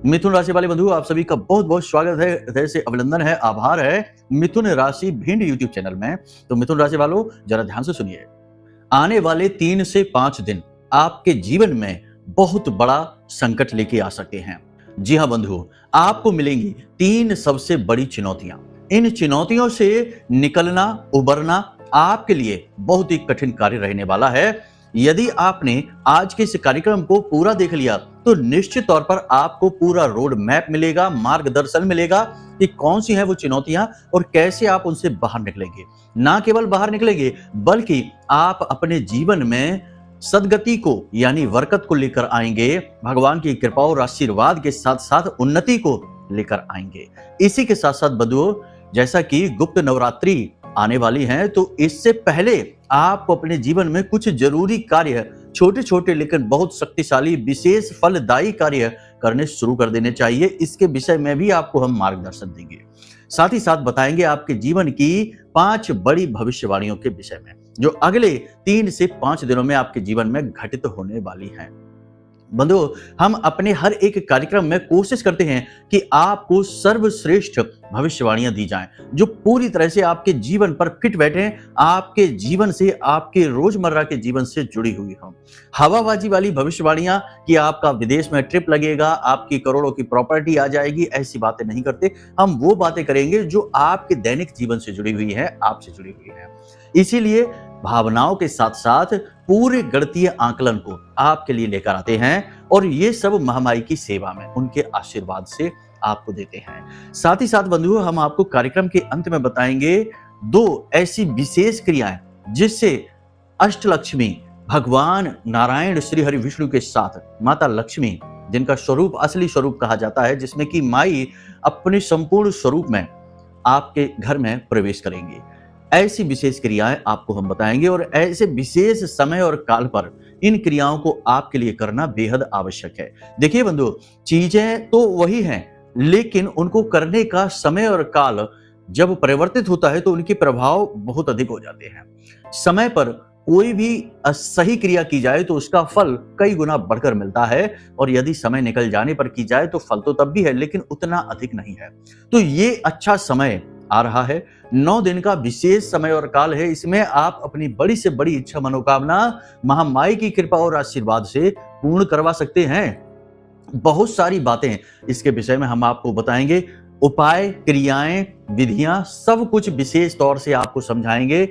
मिथुन राशि वाले बंधु, आप सभी का बहुत बहुत स्वागत है, हृदय से अभिनंदन है, आभार है मिथुन राशि भिंड यूट्यूब चैनल में। तो मिथुन राशि वालों, जरा ध्यान से सुनिए। आने वाले 3 से 5 दिन आपके जीवन में बहुत बड़ा संकट लेके आ सकते हैं। जी हाँ बंधु, आपको मिलेंगी 3 सबसे बड़ी चुनौतियां। इन चुनौतियों से निकलना, उबरना आपके लिए बहुत ही कठिन कार्य रहने वाला है। यदि आपने आज के इस कार्यक्रम को पूरा देख लिया तो निश्चित तौर पर आपको पूरा रोड मैप मिलेगा, मार्गदर्शन मिलेगा कि कौन सी हैं वो चुनौतियां और कैसे आप उनसे बाहर निकलेंगे। ना केवल बाहर निकलेंगे बल्कि आप अपने जीवन में सदगति को यानी बरकत को लेकर आएंगे, भगवान की कृपा और आशीर्वाद के साथ साथ उन्नति को लेकर आएंगे। इसी के साथ साथ बंधुओं, जैसा कि गुप्त नवरात्रि आने वाली हैं, तो इससे पहले आपको अपने जीवन में कुछ जरूरी कार्य, छोटे छोटे लेकिन बहुत शक्तिशाली, विशेष फलदायी कार्य करने शुरू कर देने चाहिए। इसके विषय में भी आपको हम मार्गदर्शन देंगे। साथ ही साथ बताएंगे आपके जीवन की 5 बड़ी भविष्यवाणियों के विषय में, जो अगले 3 से 5 दिनों में आपके जीवन में घटित होने वाली हैं। बंधु, हम अपने हर एक कार्यक्रम में कोशिश करते हैं कि आपको सर्वश्रेष्ठ भविष्यवाणियां दी जाएं, जो पूरी तरह से आपके जीवन पर फिट बैठे, आपके जीवन से, आपके रोजमर्रा के जीवन से जुड़ी हुई हों। हवाबाजी वाली भविष्यवाणियां कि आपका विदेश में ट्रिप लगेगा, आपकी करोड़ों की प्रॉपर्टी आ जाएगी, ऐसी बातें नहीं करते। हम वो बातें करेंगे जो आपके दैनिक जीवन से जुड़ी हुई है, आपसे जुड़ी हुई है। इसीलिए भावनाओं के साथ साथ पूरे गणितीय आंकलन को आपके लिए लेकर आते हैं और ये सब महामाई की सेवा में उनके आशीर्वाद से आपको देते हैं। साथ ही साथ बंधुओं, हम आपको कार्यक्रम के अंत में बताएंगे 2 ऐसी विशेष क्रियाएं जिससे अष्टलक्ष्मी, भगवान नारायण श्री हरि विष्णु के साथ माता लक्ष्मी, जिनका स्वरूप असली स्वरूप कहा जाता है, जिसमें कि माई अपने संपूर्ण स्वरूप में आपके घर में प्रवेश करेंगी। ऐसी विशेष क्रियाएं आपको हम बताएंगे और ऐसे विशेष समय और काल पर इन क्रियाओं को आपके लिए करना बेहद आवश्यक है। देखिए बंधु, चीजें तो वही हैं, लेकिन उनको करने का समय और काल जब परिवर्तित होता है तो उनके प्रभाव बहुत अधिक हो जाते हैं। समय पर कोई भी सही क्रिया की जाए तो उसका फल कई गुना बढ़कर मिलता है, और यदि समय निकल जाने पर की जाए तो फल तो तब भी है, लेकिन उतना अधिक नहीं है। तो ये अच्छा समय आ रहा है, 9 दिन का विशेष समय और काल है। इसमें आप अपनी बड़ी से बड़ी इच्छा, मनोकामना महामाई की कृपा और आशीर्वाद से पूर्ण करवा सकते हैं। बहुत सारी बातें इसके विषय में हम आपको बताएंगे। उपाय, क्रियाएं, विधियां, सब कुछ विशेष तौर से आपको समझाएंगे।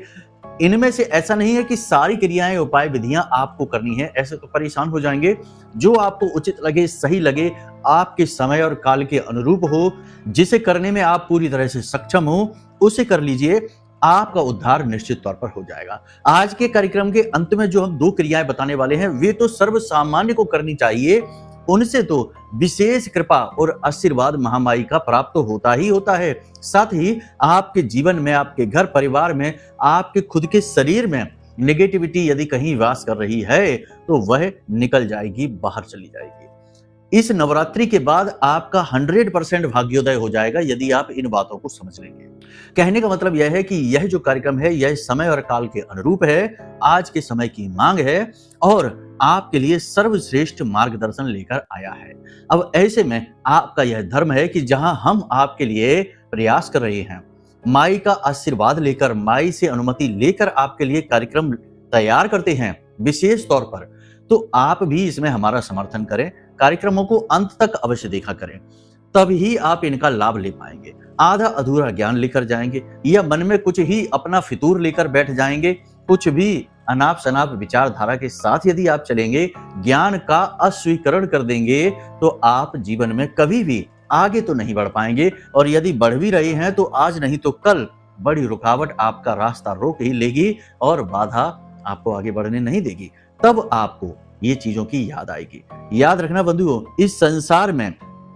इनमें से ऐसा नहीं है कि सारी क्रियाएं, उपाय, विधियां आपको करनी है, ऐसे तो परेशान हो जाएंगे। जो आपको उचित लगे, सही लगे, आपके समय और काल के अनुरूप हो, जिसे करने में आप पूरी तरह से सक्षम हो, उसे कर लीजिए। आपका उद्धार निश्चित तौर पर हो जाएगा। आज के कार्यक्रम के अंत में जो हम 2 क्रियाएं बताने वाले हैं, वे तो सर्वसामान्य को करनी चाहिए, उनसे तो विशेष कृपा और आशीर्वाद महामाई का प्राप्त होता ही होता है। साथ ही आपके जीवन में, आपके घर परिवार में, आपके खुद के शरीर में नेगेटिविटी यदि कहीं वास कर रही है तो वह निकल जाएगी, बाहर चली जाएगी। इस नवरात्रि के बाद आपका 100% भाग्योदय हो जाएगा यदि आप इन बातों को समझ लेंगे। कहने का मतलब यह है कि यह जो कार्यक्रम है, यह समय और काल के अनुरूप है, आज के समय की मांग है और आपके लिए सर्वश्रेष्ठ मार्गदर्शन लेकर आया है। अब ऐसे में आपका यह धर्म है कि जहां हम आपके लिए प्रयास कर रहे हैं, माई का आशीर्वाद लेकर, माई से अनुमति लेकर आपके लिए कार्यक्रम तैयार करते हैं विशेष तौर पर, तो आप भी इसमें हमारा समर्थन करें, कार्यक्रमों को अंत तक अवश्य देखा करें, तभी आप इनका लाभ ले पाएंगे। आधा अधूरा ज्ञान लेकर जाएंगे या मन में कुछ ही अपना फितूर लेकर बैठ जाएंगे, कुछ भी अनाप शनाप विचारधारा के साथ यदि आप चलेंगे, ज्ञान का अस्वीकरण कर देंगे, तो आप जीवन में कभी भी आगे तो नहीं बढ़ पाएंगे, और यदि बढ़ भी रहे हैं तो आज नहीं तो कल बड़ी रुकावट आपका रास्ता रोक ही लेगी और बाधा आपको आगे बढ़ने नहीं देगी। तब आपको ये चीजों की याद आएगी। याद रखना बंधुओं, इस संसार में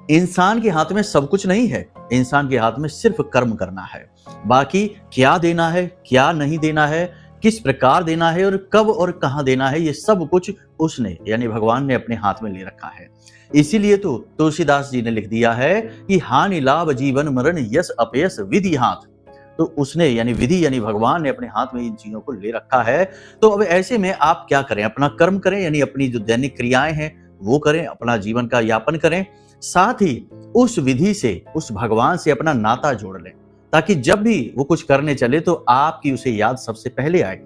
इंसान के हाथ में सब कुछ नहीं है, इंसान के हाथ में सिर्फ कर्म करना है। बाकी क्या देना है, क्या नहीं देना है, किस प्रकार देना है और कब और कहां देना है, ये सब कुछ उसने यानी भगवान ने अपने हाथ में ले रखा है। इसीलिए तो तुलसीदास जी ने लिख दिया है कि हानि लाभ जीवन मरण यश अपयश विधि हाथ। तो उसने यानी विधि यानी भगवान ने अपने हाथ में इन चीजों को ले रखा है। तो अब ऐसे में आप क्या करें, अपना कर्म करें, यानी अपनी जो दैनिक क्रियाएं हैं वो करें, अपना जीवन का यापन करें। साथ ही उस विधि से, उस भगवान से अपना नाता जोड़ लें, ताकि जब भी वो कुछ करने चले तो आपकी उसे याद सबसे पहले आए।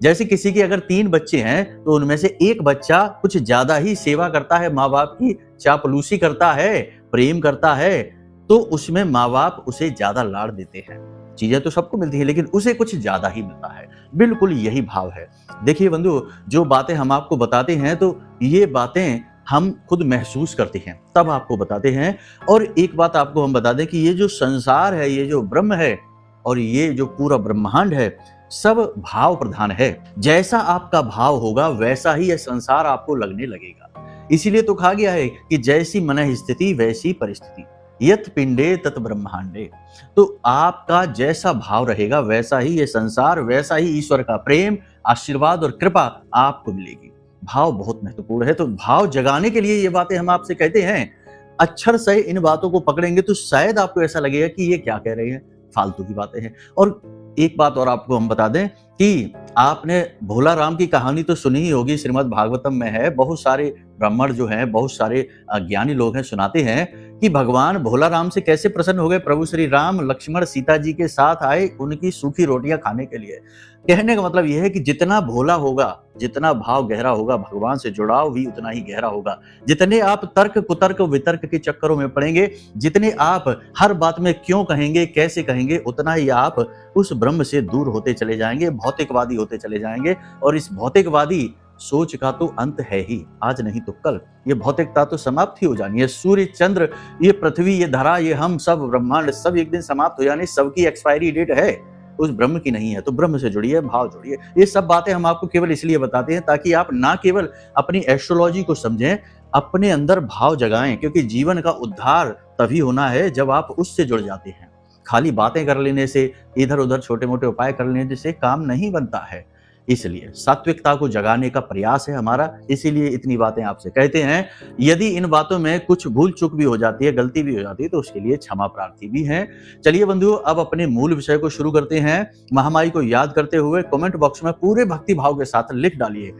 जैसे किसी के अगर 3 बच्चे हैं तो उनमें से एक बच्चा कुछ ज्यादा ही सेवा करता है, माँ बाप की चापलूसी करता है, प्रेम करता है, तो उसमें माँ बाप उसे ज्यादा लाड़ देते हैं। चीजें तो सबको मिलती है, लेकिन उसे कुछ ज्यादा ही मिलता है। बिल्कुल यही भाव है। देखिए बंधु, जो बातें हम आपको बताते हैं तो ये बातें हम खुद महसूस करते हैं, तब आपको बताते हैं। और एक बात आपको हम बता दें कि ये जो संसार है, ये जो ब्रह्म है और ये जो पूरा ब्रह्मांड है, सब भाव प्रधान है। जैसा आपका भाव होगा वैसा ही यह संसार आपको लगने लगेगा। इसीलिए तो कहा गया है कि जैसी मनः स्थिति वैसी परिस्थिति, यत पिंडे तत ब्रह्मांडे। तो आपका जैसा भाव रहेगा वैसा ही ये संसार, वैसा ही ईश्वर का प्रेम, आशीर्वाद और कृपा आपको मिलेगी। भाव बहुत महत्वपूर्ण है। तो भाव जगाने के लिए ये बातें हम आपसे कहते हैं। अक्षर से इन बातों को पकड़ेंगे तो शायद आपको ऐसा लगेगा कि ये क्या कह रहे हैं, फालतू की बातें हैं। और एक बात और आपको हम बता दें कि आपने भोला राम की कहानी तो सुनी ही होगी, श्रीमद् भागवतम में है। बहुत सारे ब्राह्मण जो हैं, बहुत सारे ज्ञानी लोग हैं, सुनाते हैं कि भगवान भोला राम से कैसे प्रसन्न हो गए। प्रभु श्री राम लक्ष्मण सीता जी के साथ आए उनकी सूखी रोटियां खाने के लिए। कहने का मतलब यह है कि जितना भोला होगा, जितना भाव गहरा होगा, भगवान से जुड़ाव भी उतना ही गहरा होगा। जितने आप तर्क कुतर्क वितर्क के चक्करों में पड़ेंगे, जितने आप हर बात में क्यों कहेंगे, कैसे कहेंगे, उतना ही आप उस ब्रह्म से दूर होते चले जाएंगे, भौतिकवादी होते चले जाएंगे। और इस भौतिकवादी सोच का तो अंत है ही, आज नहीं तो कल। ये भौतिकता तो समाप्त ही हो जानी है। सूर्य, चंद्र, ये पृथ्वी, ये धरा, ये हम सब ब्रह्मांड सब एक दिन समाप्त हो जाने, सबकी एक्सपायरी डेट है, उस ब्रह्म की नहीं है। तो ब्रह्म से जुड़िए, भाव जुड़िए। ये सब बातें हम आपको केवल इसलिए बताते हैं ताकि आप ना केवल अपनी एस्ट्रोलॉजी को समझें, अपने अंदर भाव जगाएं, क्योंकि जीवन का उद्धार तभी होना है जब आप उससे जुड़ जाते हैं। खाली बातें कर लेने से, इधर उधर छोटे मोटे उपाय कर लेने से काम नहीं बनता है। इसलिए सात्विकता को जगाने का प्रयास है हमारा, इसीलिए इतनी बातें आपसे कहते हैं। यदि इन बातों में कुछ भूल चूक भी हो जाती है, गलती भी हो जाती है, तो उसके लिए क्षमा प्रार्थी भी हैं। चलिए बंधुओं, अब अपने मूल विषय को शुरू करते हैं। महामाई को याद करते हुए कमेंट बॉक्स में पूरे भक्ति भाव के साथ लिख डालिए,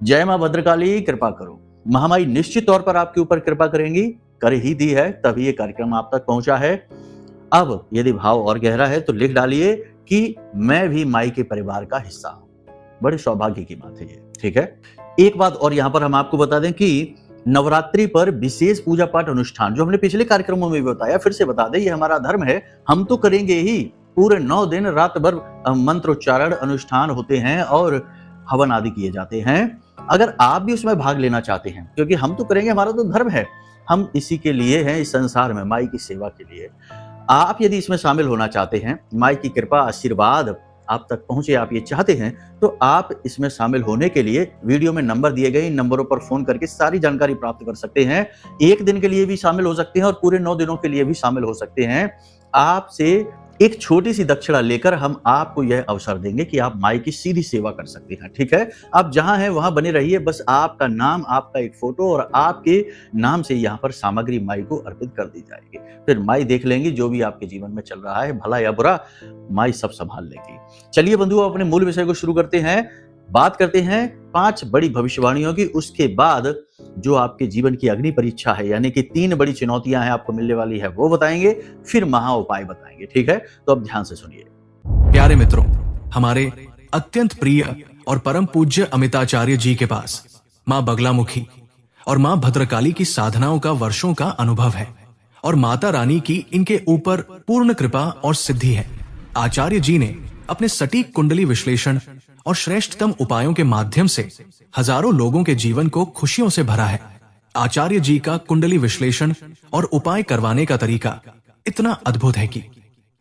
जय मां भद्रकाली कृपा करो। महामाई निश्चित तौर पर आपके ऊपर कृपा करेंगी, कर ही दी है, तभी ये कार्यक्रम आप तक पहुंचा है। अब यदि भाव और गहरा है तो लिख डालिए कि मैं भी माई के परिवार का हिस्सा हूं। बड़े सौभाग्य की बात है ये, ठीक है। एक बात और यहां पर हम आपको बता दें कि नवरात्रि पर विशेष पूजा पाठ अनुष्ठान, जो हमने पिछले कार्यक्रमों में भी बताया, फिर से बता दें, ये हमारा धर्म है, हम तो करेंगे ही। पूरे 9 दिन रात भर मंत्रोच्चारण अनुष्ठान होते हैं और हवन आदि किए जाते हैं। अगर आप भी उसमें भाग लेना चाहते हैं, क्योंकि हम तो करेंगे, हमारा तो धर्म है, हम इसी के लिए हैं, इस संसार में माई की सेवा के लिए। आप यदि इसमें शामिल होना चाहते हैं, माई की कृपा आशीर्वाद आप तक पहुंचे, आप ये चाहते हैं, तो आप इसमें शामिल होने के लिए वीडियो में नंबर दिए गए, इन नंबरों पर फोन करके सारी जानकारी प्राप्त कर सकते हैं। 1 दिन के लिए भी शामिल हो सकते हैं और पूरे 9 दिनों के लिए भी शामिल हो सकते हैं। आपसे एक छोटी सी दक्षिणा लेकर हम आपको यह अवसर देंगे कि आप माई की सीधी सेवा कर सकते हैं, ठीक है। आप जहां हैं वहां बने रहिए, बस आपका नाम, आपका एक फोटो और आपके नाम से यहाँ पर सामग्री माई को अर्पित कर दी जाएगी। फिर माई देख लेंगी जो भी आपके जीवन में चल रहा है, भला या बुरा, माई सब संभाल लेगी। चलिए बंधुओं, अपने मूल विषय को शुरू करते हैं। बात करते हैं 5 बड़ी भविष्यवाणियों की, उसके बाद जो आपके जीवन की अग्नि परीक्षा है, यानी कि 3 बड़ी चुनौतियां हैं आपको मिलने वाली है, वो बताएंगे, फिर महा उपाय बताएंगे, ठीक है। तो अब ध्यान से सुनिए। प्यारे मित्रों, हमारे अत्यंत प्रिय और परम पूज्य अमिताचार्य जी के पास माँ बगलामुखी और माँ भद्रकाली की साधनाओं का वर्षों का अनुभव है और माता रानी की इनके ऊपर पूर्ण कृपा और सिद्धि है। आचार्य जी ने अपने सटीक कुंडली विश्लेषण और श्रेष्ठतम उपायों के माध्यम से हजारों लोगों के जीवन को खुशियों से भरा है। आचार्य जी का कुंडली विश्लेषण और उपाय करवाने का तरीका इतना अद्भुत है कि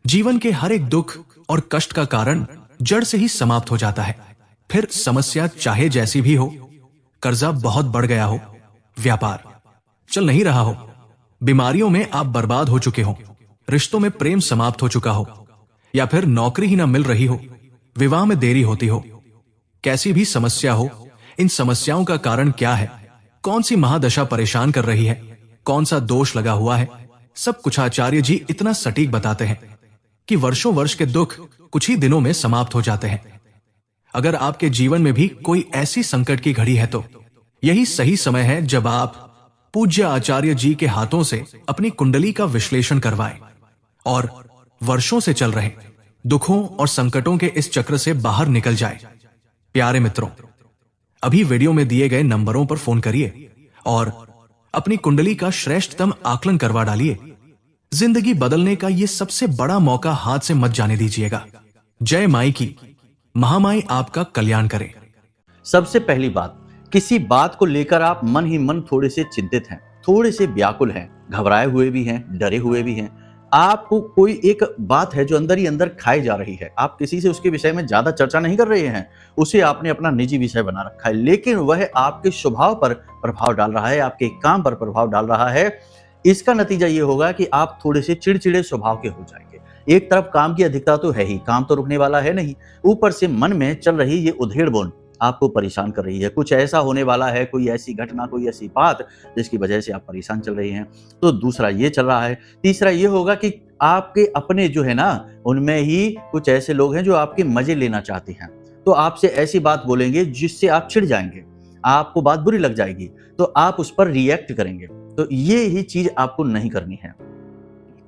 जीवन के हर एक दुख और कष्ट का कारण जड़ से ही समाप्त हो जाता है। फिर समस्या चाहे जैसी भी हो, कर्जा बहुत बढ़ गया हो, व्यापार चल नहीं रहा हो, बीमारियों में आप बर्बाद हो चुके हो, रिश्तों में प्रेम समाप्त हो चुका हो, या फिर नौकरी ही न मिल रही हो, विवाह में देरी होती हो, कैसी भी समस्या हो, इन समस्याओं का कारण क्या है, कौन सी महादशा परेशान कर रही है, कौन सा दोष लगा हुआ है, सब कुछ आचार्य जी इतना सटीक बताते हैं कि वर्षों वर्ष के दुख कुछ ही दिनों में समाप्त हो जाते हैं। अगर आपके जीवन में भी कोई ऐसी संकट की घड़ी है तो यही सही समय है जब आप पूज्य आचार्य जी के हाथों से अपनी कुंडली का विश्लेषण करवाएं और वर्षों से चल रहे दुखों और संकटों के इस चक्र से बाहर निकल जाए। प्यारे मित्रों, अभी वीडियो में दिए गए नंबरों पर फोन करिए और अपनी कुंडली का श्रेष्ठतम आकलन करवा डालिए। जिंदगी बदलने का यह सबसे बड़ा मौका हाथ से मत जाने दीजिएगा। जय माई की, महामाई आपका कल्याण करे। सबसे पहली बात, किसी बात को लेकर आप मन ही मन थोड़े से चिंतित हैं, थोड़े से व्याकुल हैं, घबराए हुए भी हैं, डरे हुए भी हैं। आपको कोई एक बात है जो अंदर ही अंदर खाई जा रही है। आप किसी से उसके विषय में ज्यादा चर्चा नहीं कर रहे हैं, उसे आपने अपना निजी विषय बना रखा है, लेकिन वह आपके स्वभाव पर प्रभाव डाल रहा है, आपके काम पर प्रभाव डाल रहा है। इसका नतीजा ये होगा कि आप थोड़े से चिड़चिड़े स्वभाव के हो जाएंगे। एक तरफ काम की अधिकता तो है ही, काम तो रुकने वाला है नहीं, ऊपर से मन में चल रही ये उधेड़-बुन आपको परेशान कर रही है। कुछ ऐसा होने वाला है, कोई ऐसी घटना, कोई ऐसी बात जिसकी वजह से आप परेशान चल रही हैं। तो दूसरा ये चल रहा है। तीसरा ये होगा कि आपके अपने जो है ना, उनमें ही कुछ ऐसे लोग हैं जो आपके मजे लेना चाहते हैं, तो आपसे ऐसी बात बोलेंगे जिससे आप चिढ़ जाएंगे, आपको बात बुरी लग जाएगी, तो आप उस पर रिएक्ट करेंगे। तो ये ही चीज आपको नहीं करनी है।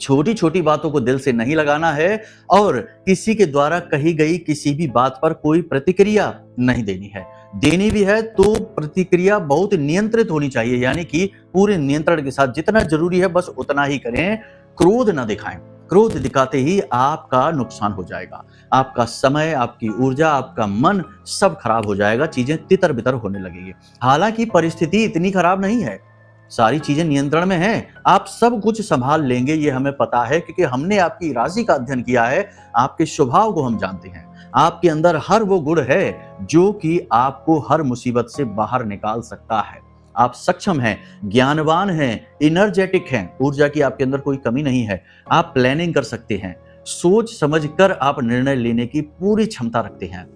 छोटी छोटी बातों को दिल से नहीं लगाना है और किसी के द्वारा कही गई किसी भी बात पर कोई प्रतिक्रिया नहीं देनी है। देनी भी है तो प्रतिक्रिया बहुत नियंत्रित होनी चाहिए, यानी कि पूरे नियंत्रण के साथ। जितना जरूरी है बस उतना ही करें, क्रोध ना दिखाएं। क्रोध दिखाते ही आपका नुकसान हो जाएगा, आपका समय, आपकी ऊर्जा, आपका मन सब खराब हो जाएगा, चीजें तितर बितर होने लगेगी। हालांकि परिस्थिति इतनी खराब नहीं है, सारी चीजें नियंत्रण में हैं, आप सब कुछ संभाल लेंगे, ये हमें पता है, क्योंकि हमने आपकी राशि का अध्ययन किया है, आपके स्वभाव को हम जानते हैं। आपके अंदर हर वो गुण है जो कि आपको हर मुसीबत से बाहर निकाल सकता है। आप सक्षम हैं, ज्ञानवान हैं, एनर्जेटिक हैं, ऊर्जा की आपके अंदर कोई कमी नहीं है। आप प्लानिंग कर सकते हैं, सोच समझकर आप निर्णय लेने की पूरी क्षमता रखते हैं।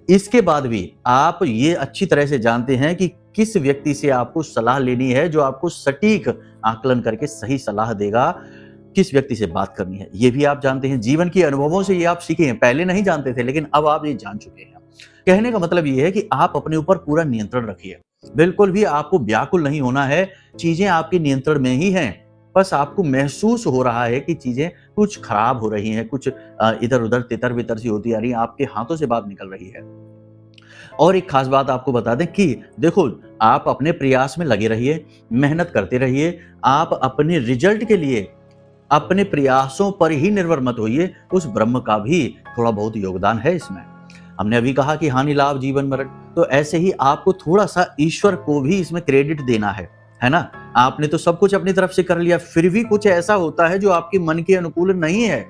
इसके बाद भी आप ये अच्छी तरह से जानते हैं कि किस व्यक्ति से आपको सलाह लेनी है, जो आपको सटीक आकलन करके सही सलाह देगा, किस व्यक्ति से बात करनी है, ये भी आप जानते हैं। जीवन के अनुभवों से ये आप सीखे हैं, पहले नहीं जानते थे लेकिन अब आप ये जान चुके हैं। कहने का मतलब ये है कि आप अपने ऊपर पूरा नियंत्रण रखिए, बिल्कुल भी आपको व्याकुल नहीं होना है, चीजें आपके नियंत्रण में ही हैं। बस आपको महसूस हो रहा है कि चीजें कुछ खराब हो रही हैं, कुछ इधर उधर तितर बितर सी होती आ रही है, आपके हाथों से बात निकल रही है। और एक खास बात आपको बता दें कि देखो, आप अपने प्रयास में लगे रहिए, मेहनत करते रहिए, आप अपने रिजल्ट के लिए अपने प्रयासों पर ही निर्भर मत होइए, उस ब्रह्म का भी थोड़ा बहुत योगदान है इसमें। हमने अभी कहा कि हानि लाभ जीवन मरण, तो ऐसे ही आपको थोड़ा सा ईश्वर को भी इसमें क्रेडिट देना है ना। आपने तो सब कुछ अपनी तरफ से कर लिया, फिर भी कुछ ऐसा होता है जो आपके मन के अनुकूल नहीं है,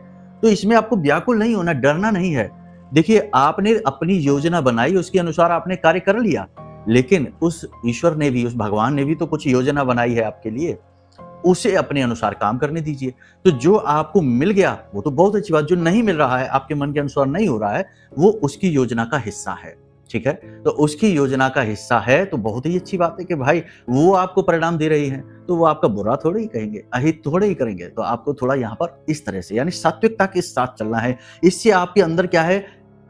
तो इसमें आपको व्याकुल नहीं होना, डरना नहीं है। देखिए, आपने अपनी योजना बनाई, उसके अनुसार आपने कार्य कर लिया, लेकिन उस ईश्वर ने भी, उस भगवान ने भी तो कुछ योजना बनाई है आपके लिए, उसे अपने अनुसार काम करने दीजिए। तो जो आपको मिल गया वो तो बहुत अच्छी बात, जो नहीं मिल रहा है, आपके मन के अनुसार नहीं हो रहा है, वो उसकी योजना का हिस्सा है, ठीक है। तो उसकी योजना का हिस्सा है तो बहुत ही अच्छी बात है कि भाई वो आपको परिणाम दे रही है, तो वो आपका बुरा थोड़े ही कहेंगे, अहित थोड़े ही करेंगे। तो आपको थोड़ा यहाँ पर इस तरह से, यानी सात्विकता के साथ चलना है। इससे आपके अंदर क्या है,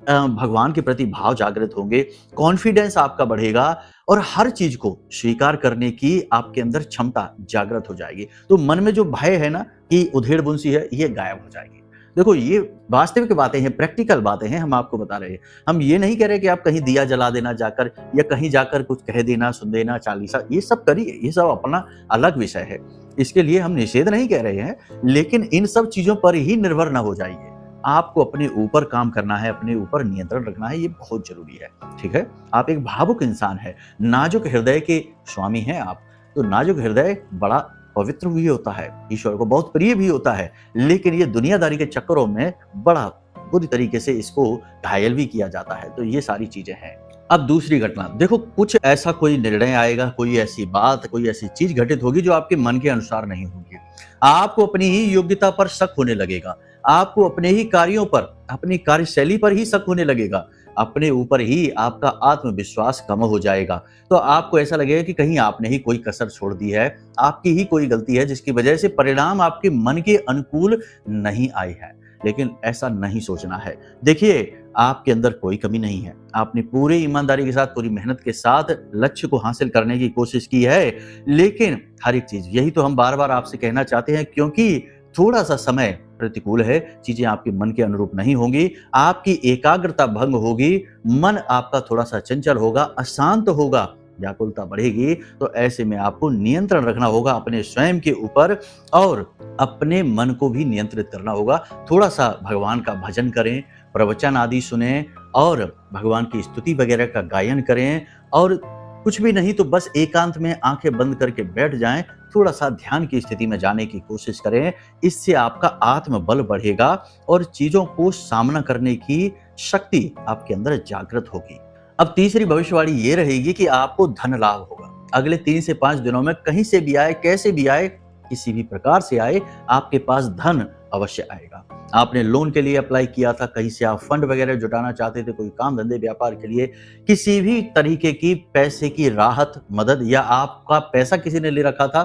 भगवान के प्रति भाव जागृत होंगे, कॉन्फिडेंस आपका बढ़ेगा और हर चीज को स्वीकार करने की आपके अंदर क्षमता जागृत हो जाएगी। तो मन में जो भय है ना कि उधेड़ बुनसी है, ये गायब हो जाएगी। देखो, ये वास्तविक बातें हैं, प्रैक्टिकल बातें हैं, हम आपको बता रहे हैं। हम ये नहीं कह रहे कि आप कहीं दिया जला देना जाकर, या कहीं जाकर कुछ कह देना, सुन देना, चालीसा, ये सब करिए, ये सब अपना अलग विषय है, इसके लिए हम निषेध नहीं कह रहे हैं, लेकिन इन सब चीजों पर ही निर्भर ना हो जाइए। आपको अपने ऊपर काम करना है, अपने ऊपर नियंत्रण रखना है, ये बहुत जरूरी है, ठीक है। आप एक भावुक इंसान है, नाजुक हृदय के स्वामी हैं आप, तो नाजुक हृदय बड़ा पवित्र भी होता है, ईश्वर को बहुत प्रिय भी होता है, लेकिन ये दुनियादारी के चक्करों में बड़ा बुरी तरीके से इसको घायल भी किया जाता है। तो ये सारी चीजें हैं। अब दूसरी घटना देखो, कुछ ऐसा कोई निर्णय आएगा, कोई ऐसी बात, कोई ऐसी चीज घटित होगी जो आपके मन के अनुसार नहीं होगी। आपको अपनी ही योग्यता पर शक होने लगेगा, आपको अपने ही कार्यों पर, अपनी कार्यशैली पर ही शक होने लगेगा, अपने ऊपर ही आपका आत्मविश्वास कम हो जाएगा। तो आपको ऐसा लगेगा कि कहीं आपने ही कोई कसर छोड़ दी है, आपकी ही कोई गलती है जिसकी वजह से परिणाम आपके मन के अनुकूल नहीं आए हैं। लेकिन ऐसा नहीं सोचना है। देखिए, आपके अंदर कोई कमी नहीं है। आपने पूरी ईमानदारी के साथ, पूरी मेहनत के साथ लक्ष्य को हासिल करने की कोशिश की है, लेकिन हर एक चीज़, यही तो हम बार-बार आपसे कहना चाहते हैं, क्योंकि थोड़ा-सा समय प्रतिकूल है, चीज़ें आपके मन के अनुरूप नहीं होंगी, आपकी एकाग्रता भंग होगी, मन आपका थोड़ा-सा चंचल होगा, अशांत होगा, व्याकुलता बढ़ेगी, तो ऐसे में आपको नियंत्रण रखना होगा अपने स्वयं के ऊपर और अपने मन को भी नियंत्रित करना होगा। थोड़ा-सा भगवान का भजन करें, प्रवचन आदि सुनें और भगवान की स्तुति वगैरह का गायन करें और कुछ भी नहीं तो बस एकांत में आंखें बंद करके बैठ जाएं, थोड़ा-सा ध्यान की स्थिति में जाने की कोशिश करें। इससे आपका आत्मबल बढ़ेगा और चीज़ों को सामना करने की शक्ति आपके अंदर जागृत होगी। अब तीसरी भविष्यवाणी ये रहेगी कि आपको धन लाभ होगा। अगले 3 से 5 दिनों में कहीं से भी आए, कैसे भी आए, किसी भी प्रकार से आए, आपके पास धन अवश्य आएगा। आपने लोन के लिए अप्लाई किया था, कहीं से आप फंड वगैरह जुटाना चाहते थे, कोई काम धंधे व्यापार के लिए, किसी भी तरीके की पैसे की राहत, मदद या आपका पैसा किसी ने ले रखा था,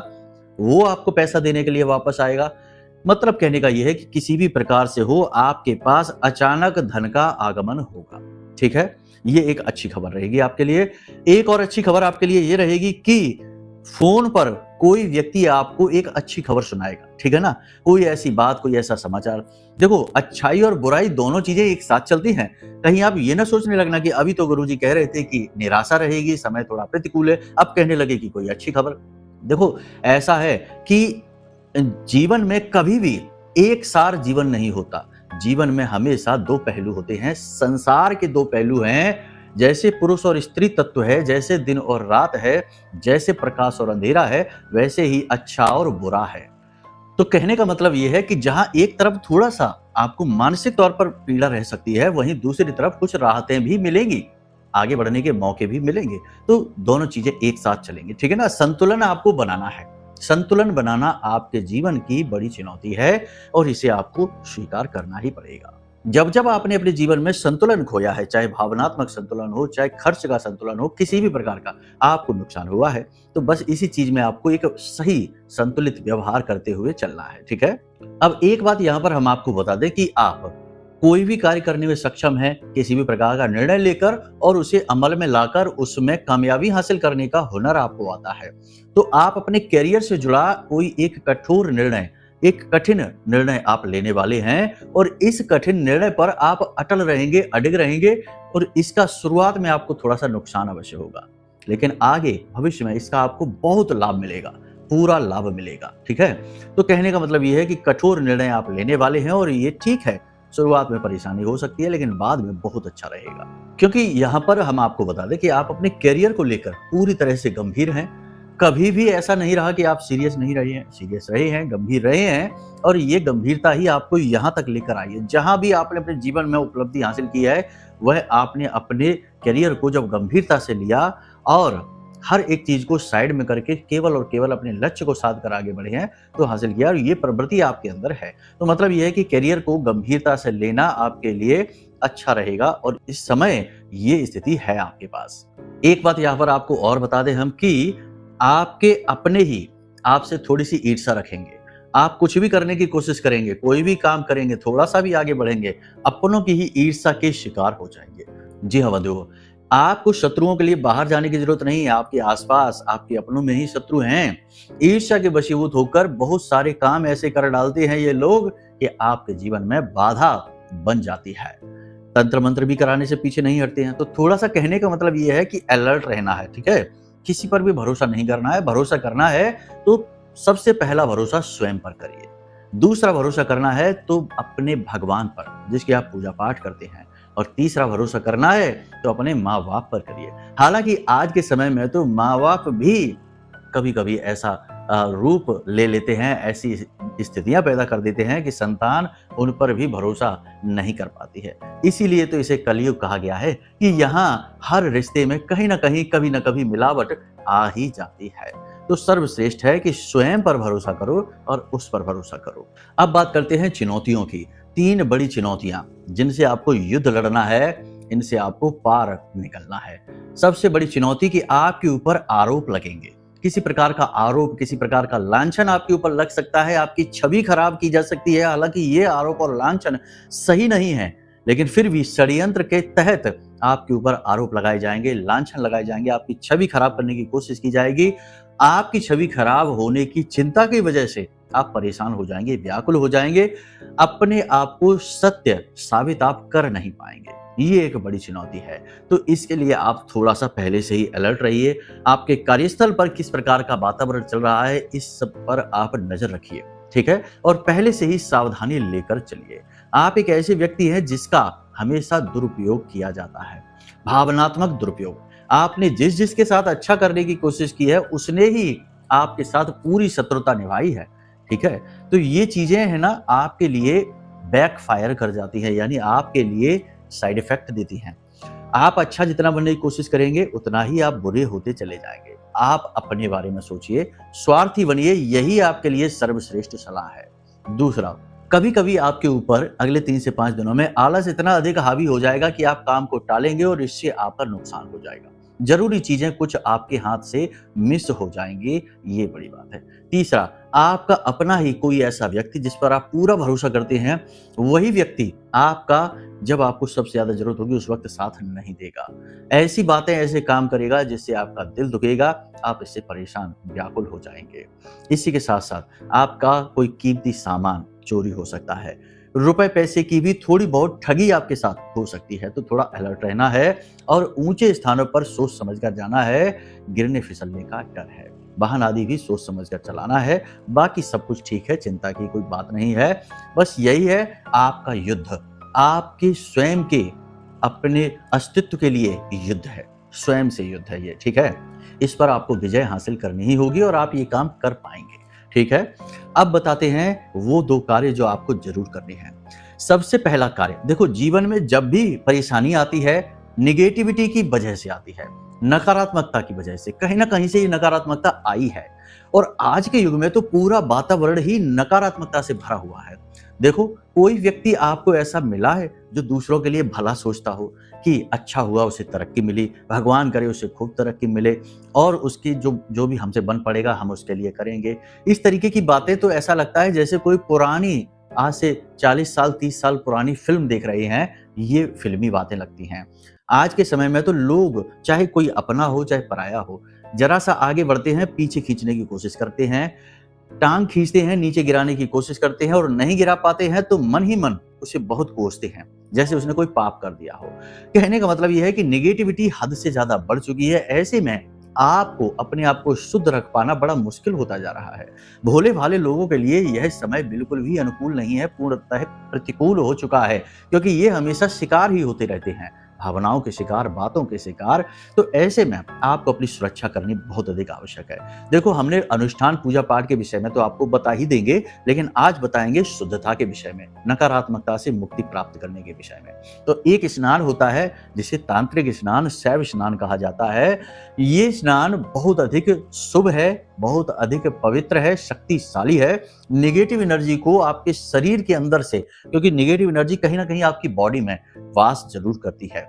वो आपको पैसा देने के लिए वापस आएगा। मतलब कहने का यह है कि किसी भी प्रकार से हो, आपके पास अचानक धन का आगमन होगा। ठीक है? ये एक अच्छी खबर रहेगी आपके लिए। एक और अच्छी खबर आपके लिए ये रहेगी कि फोन पर कोई व्यक्ति आपको एक अच्छी खबर सुनाएगा, ठीक है ना? कोई ऐसी बात, कोई ऐसा समाचार। देखो, अच्छाई और बुराई दोनों चीजें एक साथ चलती हैं। कहीं आप ये ना सोचने लगना कि अभी तो गुरुजी कह रहे थे कि निराशा रहेगी, समय थोड़ा प्रतिकूल है, अब कहने लगे कि कोई अच्छी खबर। देखो, ऐसा है कि जीवन में कभी भी एक सार जीवन नहीं होता। जीवन में हमेशा दो पहलू होते हैं। संसार के दो पहलू हैं, जैसे पुरुष और स्त्री तत्व है, जैसे दिन और रात है, जैसे प्रकाश और अंधेरा है, वैसे ही अच्छा और बुरा है। तो कहने का मतलब यह है कि जहां एक तरफ थोड़ा सा आपको मानसिक तौर पर पीड़ा रह सकती है, वहीं दूसरी तरफ कुछ राहतें भी मिलेंगी, आगे बढ़ने के मौके भी मिलेंगे। तो दोनों चीजें एक साथ चलेंगी, ठीक है ना? संतुलन आपको बनाना है। संतुलन बनाना आपके जीवन की बड़ी चुनौती है और इसे आपको स्वीकार करना ही पड़ेगा। जब जब आपने अपने जीवन में संतुलन खोया है, चाहे भावनात्मक संतुलन हो, चाहे खर्च का संतुलन हो, किसी भी प्रकार का आपको नुकसान हुआ है, तो बस इसी चीज में आपको एक सही संतुलित व्यवहार करते हुए चलना है, ठीक है? अब एक बात यहाँ पर हम आपको बता दें कि आप कोई भी कार्य करने में सक्षम है, किसी भी प्रकार का निर्णय लेकर और उसे अमल में लाकर उसमें कामयाबी हासिल करने का हुनर आपको आता है। तो आप अपने करियर से जुड़ा कोई एक कठोर निर्णय, एक कठिन निर्णय आप लेने वाले हैं और इस कठिन निर्णय पर आप अटल रहेंगे, अडिग रहेंगे और इसका शुरुआत में आपको थोड़ा सा नुकसान अवश्य होगा, लेकिन आगे भविष्य में इसका आपको बहुत लाभ मिलेगा, पूरा लाभ मिलेगा, ठीक है? तो कहने का मतलब ये है कि कठोर निर्णय आप लेने वाले हैं और ये ठीक है, शुरुआत में परेशानी हो सकती है, लेकिन बाद में बहुत अच्छा रहेगा। क्योंकि यहाँ पर हम आपको बता दें कि आप अपने करियर को लेकर पूरी तरह से गंभीर हैं। कभी भी ऐसा नहीं रहा कि आप सीरियस नहीं रहे हैं, सीरियस रहे हैं, गंभीर रहे हैं और ये गंभीरता ही आपको यहाँ तक लेकर आई है। जहाँ भी आपने अपने जीवन में उपलब्धि हासिल की है, वह आपने अपने करियर को जब गंभीरता से लिया और हर एक चीज को साइड में करके केवल और केवल अपने लक्ष्य को साध कर आगे बढ़े हैं, तो हासिल किया और ये प्रवृत्ति आपके अंदर है। तो मतलब ये है कि करियर को गंभीरता से लेना आपके लिए अच्छा रहेगा और इस समय ये स्थिति है आपके पास। एक बात यहाँ पर आपको और बता दें हम कि आपके अपने ही आपसे थोड़ी सी ईर्ष्या रखेंगे। आप कुछ भी करने की कोशिश करेंगे, कोई भी काम करेंगे, थोड़ा सा भी आगे बढ़ेंगे, अपनों की ही ईर्ष्या के शिकार हो जाएंगे। जी हाँ बंधुओं, आपको शत्रुओं के लिए बाहर जाने की जरूरत नहीं है। आपके आसपास, आपके अपनों में ही शत्रु हैं। ईर्ष्या के वशीभूत होकर बहुत सारे काम ऐसे कर डालते हैं ये लोग कि आपके जीवन में बाधा बन जाती है। तंत्र मंत्र भी कराने से पीछे नहीं हटते हैं। तो थोड़ा सा कहने का मतलब ये है कि अलर्ट रहना है, ठीक है? किसी पर भी भरोसा नहीं करना है। भरोसा करना है तो सबसे पहला भरोसा स्वयं पर करिए। दूसरा भरोसा करना है तो अपने भगवान पर, जिसकी आप पूजा पाठ करते हैं। और तीसरा भरोसा करना है तो अपने माँ बाप पर करिए। हालांकि आज के समय में तो माँ बाप भी कभी कभी ऐसा रूप ले लेते हैं, ऐसी स्थितियां पैदा कर देते हैं कि संतान उन पर भी भरोसा नहीं कर पाती है। इसीलिए तो इसे कलयुग कहा गया है कि यहाँ हर रिश्ते में कहीं ना कहीं, कभी ना कभी मिलावट आ ही जाती है। तो सर्वश्रेष्ठ है कि स्वयं पर भरोसा करो और उस पर भरोसा करो। अब बात करते हैं चुनौतियों की। 3 बड़ी चुनौतियां जिनसे आपको युद्ध लड़ना है, इनसे आपको पार निकलना है। सबसे बड़ी चुनौती कि आपके ऊपर आरोप लगेंगे, किसी प्रकार का आरोप, किसी प्रकार का लांछन आपके ऊपर लग सकता है, आपकी छवि खराब की जा सकती है। हालांकि ये आरोप और लांछन सही नहीं है, लेकिन फिर भी षड्यंत्र के तहत आपके ऊपर आरोप लगाए जाएंगे, लांछन लगाए जाएंगे, आपकी छवि खराब करने की कोशिश की जाएगी। आपकी छवि खराब होने की चिंता की वजह से आप परेशान हो जाएंगे, व्याकुल हो जाएंगे, अपने आप को सत्य साबित आप कर नहीं पाएंगे। ये एक बड़ी चुनौती है। तो इसके लिए आप थोड़ा सा पहले से ही अलर्ट रहिए। आपके कार्यस्थल पर किस प्रकार का वातावरण चल रहा है, इस सब पर आप नजर रखिए, ठीक है, और पहले से ही सावधानी लेकर चलिए। आप एक ऐसे व्यक्ति हैं जिसका हमेशा दुरुपयोग किया जाता है, भावनात्मक दुरुपयोग। आपने जिसके साथ अच्छा करने की कोशिश की है, उसने ही आपके साथ पूरी शत्रुता निभाई है, ठीक है। तो ये चीजें है ना, आपके लिए बैकफायर कर जाती है, यानी आपके लिए साइड इफेक्ट देती हैं। आप अच्छा जितना बनने की कोशिश करेंगे, उतना ही आप बुरे होते चले जाएंगे। आप अपने बारे में सोचिए, स्वार्थी बनिए, यही आपके लिए सर्वश्रेष्ठ सलाह है। दूसरा, कभी कभी आपके ऊपर अगले 3 से 5 दिनों में आलस इतना अधिक हावी हो जाएगा कि आप काम को टालेंगे और इससे आपका नुकसान हो जाएगा। जरूरी चीजें कुछ आपके हाथ से मिस हो जाएंगी, ये बड़ी बात है। तीसरा, आपका अपना ही कोई ऐसा व्यक्ति जिस पर आप पूरा भरोसा करते हैं, वही व्यक्ति आपका जब आपको सबसे ज्यादा जरूरत होगी उस वक्त साथ नहीं देगा। ऐसी बातें, ऐसे काम करेगा जिससे आपका दिल दुखेगा, आप इससे परेशान, व्याकुल हो जाएंगे। इसी के साथ साथ आपका कोई कीमती सामान चोरी हो सकता है, रुपए पैसे की भी थोड़ी बहुत ठगी आपके साथ हो सकती है। तो थोड़ा अलर्ट रहना है और ऊंचे स्थानों पर सोच समझकर जाना है। गिरने फिसलने का डर है, वाहन आदि भी सोच समझकर चलाना है। बाकी सब कुछ ठीक है, चिंता की कोई बात नहीं है। बस यही है आपका युद्ध, आपके स्वयं के अपने अस्तित्व के लिए युद्ध है, स्वयं से युद्ध है ये, ठीक है। इस पर आपको विजय हासिल करनी ही होगी और आप ये काम कर पाएंगे, ठीक है। अब बताते हैं वो 2 कार्य जो आपको जरूर करने हैं। सबसे पहला कार्य, देखो जीवन में जब भी परेशानी आती है, निगेटिविटी की वजह से आती है, नकारात्मकता की वजह से, कहीं ना कहीं से ये नकारात्मकता आई है। और आज के युग में तो पूरा वातावरण ही नकारात्मकता से भरा हुआ है। देखो, कोई व्यक्ति आपको ऐसा मिला है जो दूसरों के लिए भला सोचता हो कि अच्छा हुआ उसे तरक्की मिली, भगवान करे उसे खूब तरक्की मिले, और उसकी जो भी हमसे बन पड़ेगा हम उसके लिए करेंगे। इस तरीके की बातें तो ऐसा लगता है जैसे कोई पुरानी, आज से 40 साल 30 साल पुरानी फिल्म देख रहे हैं। ये फिल्मी बातें लगती हैं। आज के समय में तो लोग, चाहे कोई अपना हो चाहे पराया हो, जरा सा आगे बढ़ते हैं, पीछे खींचने की कोशिश करते हैं, टांग खींचते हैं, नीचे गिराने की कोशिश करते हैं, और नहीं गिरा पाते हैं तो मन ही मन उसे बहुत कोसते हैं, जैसे उसने कोई पाप कर दिया हो। कहने का मतलब यह है कि नेगेटिविटी हद से ज्यादा बढ़ चुकी है। ऐसे में आपको अपने आप को शुद्ध रख पाना बड़ा मुश्किल होता जा रहा है। भोले भाले लोगों के लिए यह समय बिल्कुल भी अनुकूल नहीं है, पूर्णतः प्रतिकूल हो चुका है, क्योंकि ये हमेशा शिकार ही होते रहते हैं, भावनाओं के शिकार, बातों के शिकार। तो ऐसे में आपको अपनी सुरक्षा करनी बहुत अधिक आवश्यक है। देखो, हमने अनुष्ठान पूजा पाठ के विषय में तो आपको बता ही देंगे, लेकिन आज बताएंगे शुद्धता के विषय में, नकारात्मकता से मुक्ति प्राप्त करने के विषय में। तो एक स्नान होता है जिसे तांत्रिक स्नान, शैव स्नान कहा जाता है। ये स्नान बहुत अधिक शुभ है, बहुत अधिक पवित्र है, शक्तिशाली है। नेगेटिव एनर्जी को आपके शरीर के अंदर से, क्योंकि नेगेटिव एनर्जी कहीं ना कहीं आपकी बॉडी में वास जरूर करती है,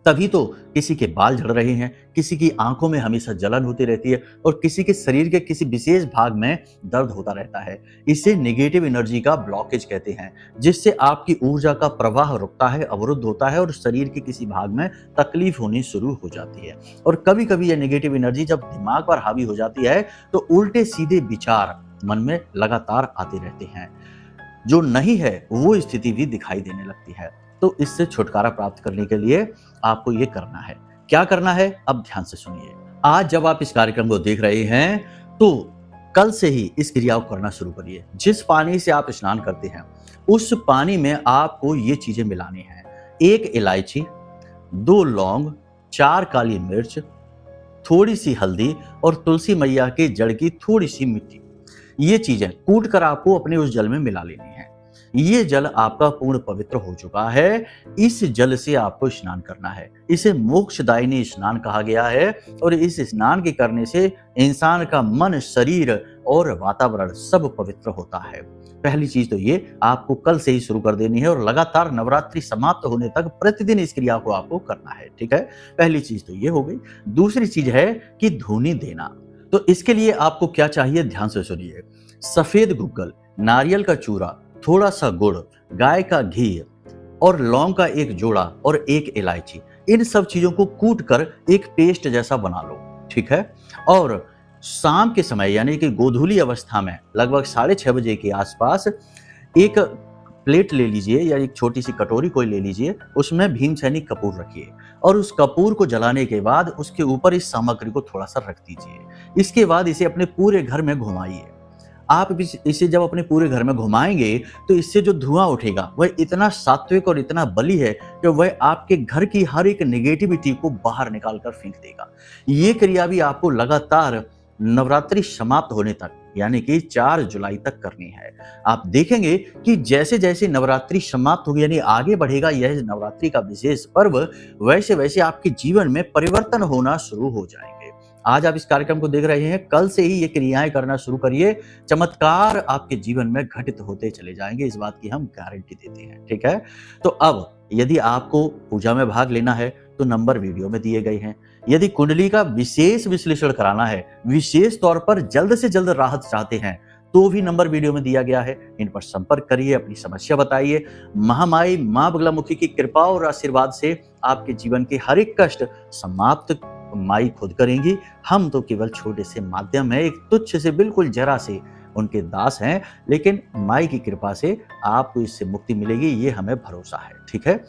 तभी तो किसी के बाल झड़ रहे हैं, किसी की आंखों में हमेशा जलन होती रहती है, और किसी के शरीर के किसी विशेष भाग में दर्द होता रहता है। इसे नेगेटिव एनर्जी का ब्लॉकेज कहते हैं, जिससे आपकी ऊर्जा का प्रवाह रुकता है, अवरुद्ध होता है, और शरीर के किसी भाग में तकलीफ होनी शुरू हो जाती है। और कभी कभी यह नेगेटिव एनर्जी जब दिमाग पर हावी हो जाती है तो उल्टे सीधे विचार मन में लगातार आते रहते हैं। जो नहीं है वो स्थिति भी दिखाई देने लगती है। तो इससे छुटकारा प्राप्त करने के लिए आपको ये करना है। क्या करना है, अब ध्यान से सुनिए। आज जब आप इस कार्यक्रम को देख रहे हैं तो कल से ही इस क्रिया को करना शुरू करिए। जिस पानी से आप स्नान करते हैं उस पानी में आपको ये चीजें मिलानी है: 1 इलायची, 2 लौंग, 4 काली मिर्च, थोड़ी सी हल्दी और तुलसी मैया के जड़ की थोड़ी सी मिट्टी। ये चीजें कूट कर आपको अपने उस जल में मिला लेनी है। ये जल आपका पूर्ण पवित्र हो चुका है। इस जल से आपको स्नान करना है। इसे मोक्षदायिनी स्नान कहा गया है, और इस स्नान के करने से इंसान का मन, शरीर और वातावरण सब पवित्र होता है। पहली चीज तो ये आपको कल से ही शुरू कर देनी है, और लगातार नवरात्रि समाप्त होने तक प्रतिदिन इस क्रिया को आपको करना है, ठीक है। पहली चीज तो ये हो गई। दूसरी चीज है कि धूनी देना। तो इसके लिए आपको क्या चाहिए, ध्यान से सुनिए। सफेद गुग्गल, नारियल का चूरा, थोड़ा सा गुड़, गाय का घी और लौंग का एक जोड़ा और एक इलायची, इन सब चीजों को कूट कर एक पेस्ट जैसा बना लो, ठीक है। और शाम के समय यानी कि गोधूली अवस्था में लगभग 6:30 बजे के आसपास एक प्लेट ले लीजिए या एक छोटी सी कटोरी कोई ले लीजिए, उसमें भीमसेनी कपूर रखिए और उस कपूर को जलाने के बाद उसके ऊपर इस सामग्री को थोड़ा सा रख दीजिए। इसके बाद इसे अपने पूरे घर में घुमाइए। आप भी इसे जब अपने पूरे घर में घुमाएंगे तो इससे जो धुआं उठेगा वह इतना सात्विक और इतना बली है कि वह आपके घर की हर एक नेगेटिविटी को बाहर निकाल कर फेंक देगा। ये क्रिया भी आपको लगातार नवरात्रि समाप्त होने तक यानी कि 4 जुलाई तक करनी है। आप देखेंगे कि जैसे जैसे नवरात्रि समाप्त होगी यानी आगे बढ़ेगा यह नवरात्रि का विशेष पर्व, वैसे वैसे आपके जीवन में परिवर्तन होना शुरू हो जाएंगे। आज आप इस कार्यक्रम को देख रहे हैं, कल से ही ये क्रियाएं करना शुरू करिए, चमत्कार आपके जीवन में घटित होते चले जाएंगे, इस बात की हम गारंटी देते हैं, ठीक है। तो अब यदि आपको पूजा में भाग लेना है तो नंबर वीडियो में दिए गए हैं। यदि कुंडली का विशेष विश्लेषण कराना है, विशेष तौर पर जल्द से जल्द राहत चाहते हैं, तो भी नंबर वीडियो में दिया गया है। इन पर संपर्क करिए, अपनी समस्या बताइए। महामाई मां बगलामुखी की कृपा और आशीर्वाद से आपके जीवन के हर एक कष्ट समाप्त माई खुद करेंगी। हम तो केवल छोटे से माध्यम है, एक तुच्छ से बिल्कुल जरा से उनके दास हैं, लेकिन माई की कृपा से आपको इससे मुक्ति मिलेगी, ये हमें भरोसा है, ठीक है।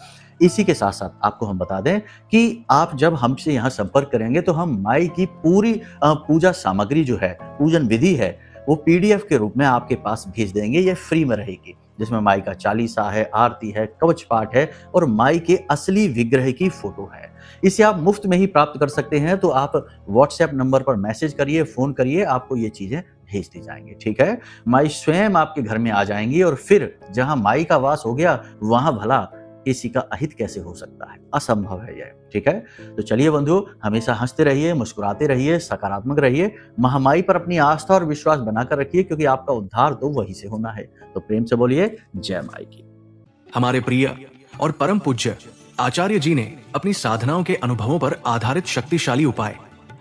इसी के साथ साथ आपको हम बता दें कि आप जब हमसे यहाँ संपर्क करेंगे तो हम माई की पूरी पूजा सामग्री जो है, पूजन विधि है, वो पीडीएफ के रूप में आपके पास भेज देंगे। ये फ्री में रहेगी, जिसमें माई का चालीसा है, आरती है, कवच पाठ है और माई के असली विग्रह की फोटो है। इसे आप मुफ्त में ही प्राप्त कर सकते हैं, तो आप व्हाट्सएप नंबर पर मैसेज करिए, फोन करिए, आपको ये चीजें भेज दी जाएंगी, ठीक है। माई स्वयं आपके घर में आ जाएंगी और फिर जहां माई का वास हो गया वहां भला किसी का अहित कैसे हो सकता है, असंभव है यह, ठीक है। तो चलिए बंधुओं, हमेशा हंसते रहिए, मुस्कुराते रहिए, सकारात्मक रहिए, महामाई पर अपनी आस्था और विश्वास बनाकर रखिए, क्योंकि आपका उद्धार तो वहीं से होना है। तो प्रेम से बोलिए जय माई की। हमारे प्रिय और परम पूज्य आचार्य जी ने अपनी साधनाओं के अनुभवों पर आधारित शक्तिशाली उपाय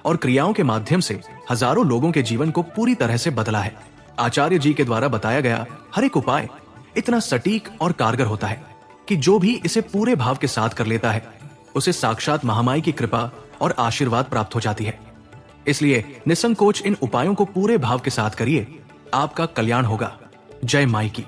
और क्रियाओं के माध्यम से हजारों लोगों के जीवन को पूरी तरह से बदला है। आचार्य जी के द्वारा बताया गया हर एक उपाय इतना सटीक और कारगर होता है कि जो भी इसे पूरे भाव के साथ कर लेता है, उसे साक्षात महामाई की कृपा और आशीर्वाद प्राप्त हो जाती है। इसलिए निसंकोच इन उपायों को पूरे भाव के साथ करिए, आपका कल्याण होगा। जय माई की।